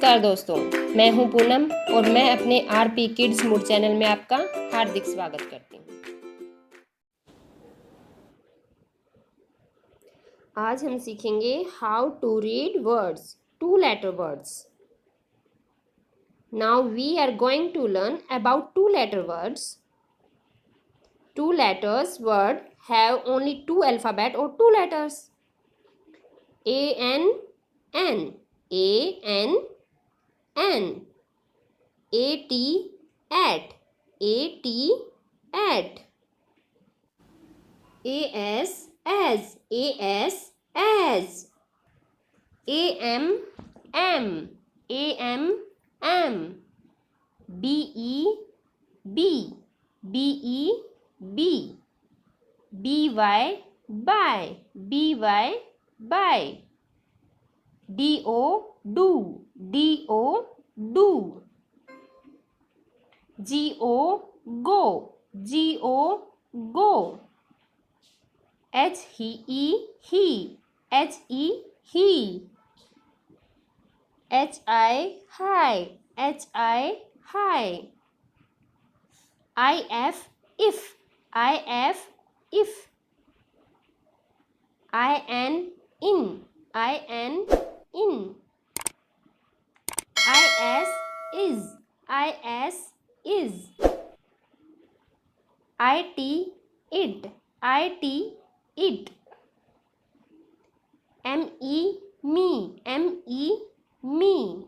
नमस्कार दोस्तों, मैं हूं पूनम और मैं अपने आरपी किड्स मूड चैनल में आपका हार्दिक स्वागत करती हूं। आज हम सीखेंगे how to read words, 2 letter words. Now we are going to learn about 2 letter words. 2 letters word have only 2 alphabet or 2 letters. A-N, N, A-N, N. A-T, at, A-T, at. A-S, as, A-S, as. A-M, M, A-M, M. B-E, B, B-E, B. B-Y, by, B-Y, by. D-O, do, D-O, do. G-O, go, G-O, go. H-E, he, H-E, he. H-I, hi, H-I, hi. I-F, if, I-F, if. I-N, in, I-N, in. I-S, is, I-S, is. I-T, it, I-T, it. M-E, me, M-E, me.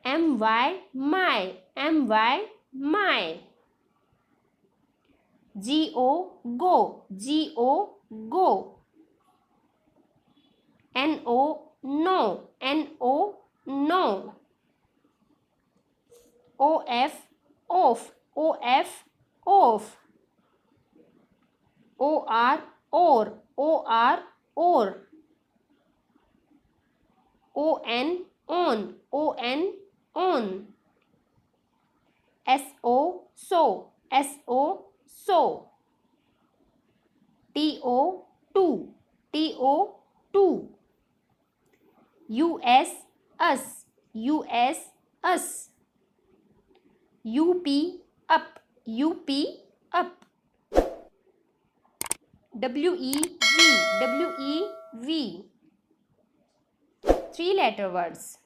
M-Y, my, M-Y, my. G-O, go, G-O, go. N-O, no, N-O, no. O-F, off, O-F, off. O-R, or, O-R, or. O-N, on, O-N, on. S-O, so, S-O, so. T-O, to, T-O, to. U-S, us, U-S, us. U-P, up, U-P, up. W-E-V, W-E-V. 3 letter words.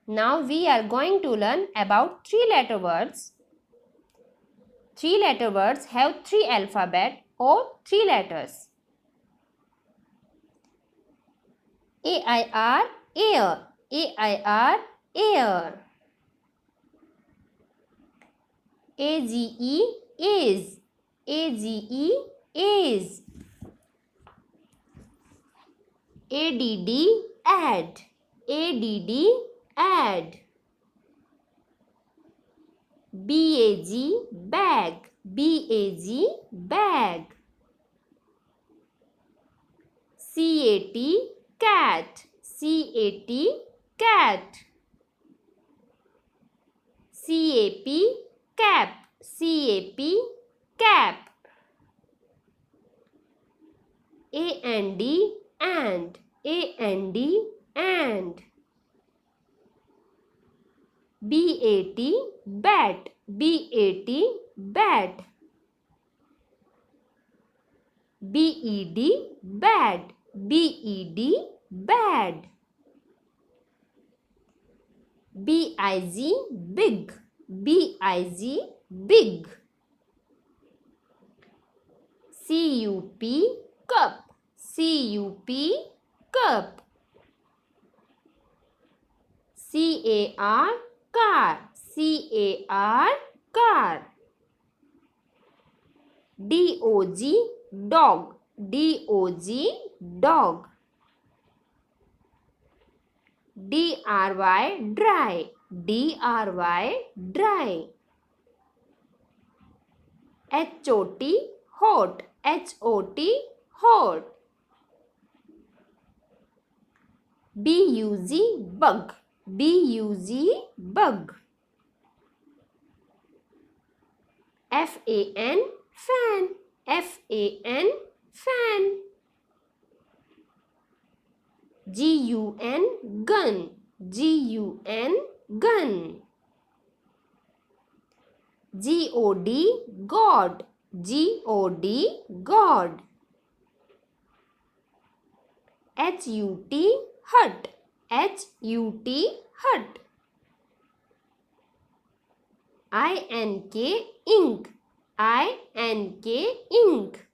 Now we are going to learn about 3 letter words. 3 letter words have 3 alphabet or 3 letters. A-I-R, air, A-I-R, air. A-G-E, is, A-G-E, is. A-D-D, add, A-D-D, add. B-A-G, bag, B-A-G, bag. C-A-T, cat, C-A-T, cat. C-A-P, cap, C-A-P, cap. A-N-D, and, A-N-D, and. B-A-T, bat, B-A-T, bat. B-E-D, bad, B-E-D, bad. B-I-G, big, B-I-G, big. C-U-P, cup, C-U-P, cup. C-A-R, car, C-A-R, car. D-O-G, dog, D-O-G, dog. D-R-Y, dry, D-R-Y, dry. H-O-T, hot, H-O-T, hot. B-U-G, bug, B-U-G, bug. F-A-N, fan, F-A-N, fan. G-U-N, gun. G-U-N, gun. G-O-D, God. G-O-D, God. H-U-T, hut. H-U-T, hut. I-N-K, ink. I-N-K, ink.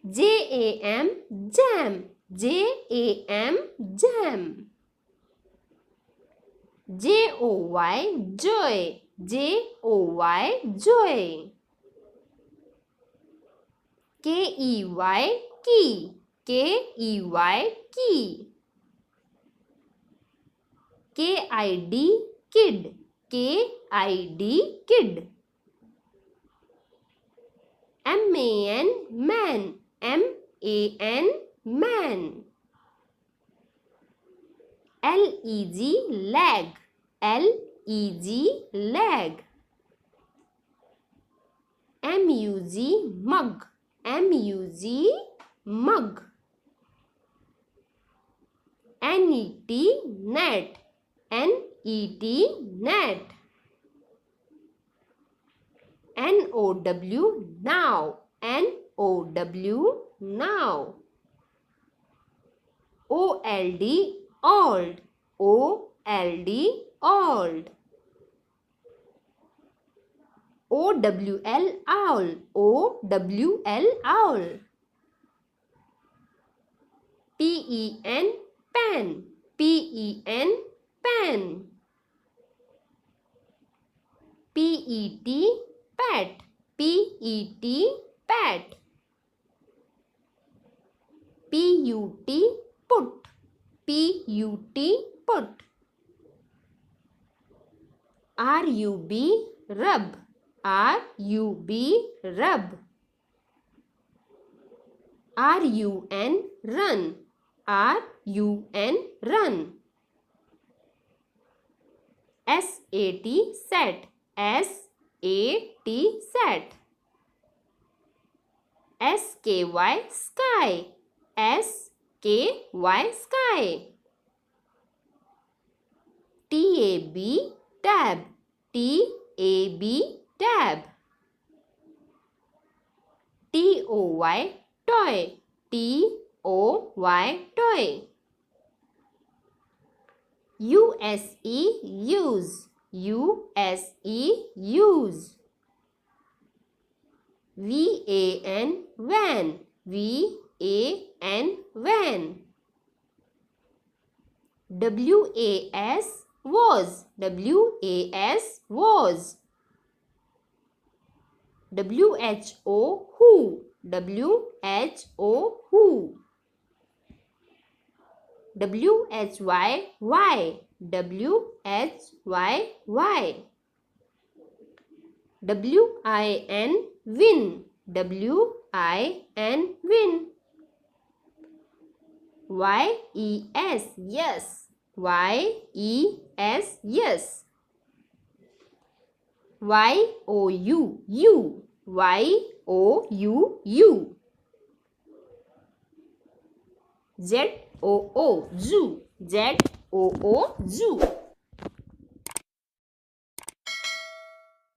J-A-M, jam. J-A-M, jam. J-O-Y, joy. J-O-Y, joy. K-E-Y, key. K-E-Y, key. K-I-D, kid. K-I-D, kid. M-A-N, man. M-A-N, man. L-E-G, leg. L-E-G, leg. M-U-G, mug. M-U-G, mug. N-E-T, net. N-E-T, net. N-O-W, now. N-O-W, now. O-L-D, old. O-L-D, old. O-W-L, owl. O-W-L, owl. P-E-N, pen. P-E-N, pen. P-E-T, pet. P-E-T, pet. P-U-T, put. P-U-T, put. R-U-B, rub. R-U-B, rub. R-U-N, run. R-U-N, run. S-A-T, set. S-A-T, set. S-K-Y, sky. S-K-Y, sky. T-A-B, tab. T-A-B, tab. T-O-Y, toy. T-O-Y, toy. U-S-E, use. U-S-E, use. V-A-N, van. V-A-N, van. W-A-S, was. W-A-S, was. W-H-O, who. W-H-O, who. W-H-Y, why. W-H-Y, why. W-I-N, win. W-I-N, win. Y-E-S, yes. Y-E-S, yes. Y-O-U, you. Y-O-U, you. Z-O-O, zoo. Z-O-O, zoo.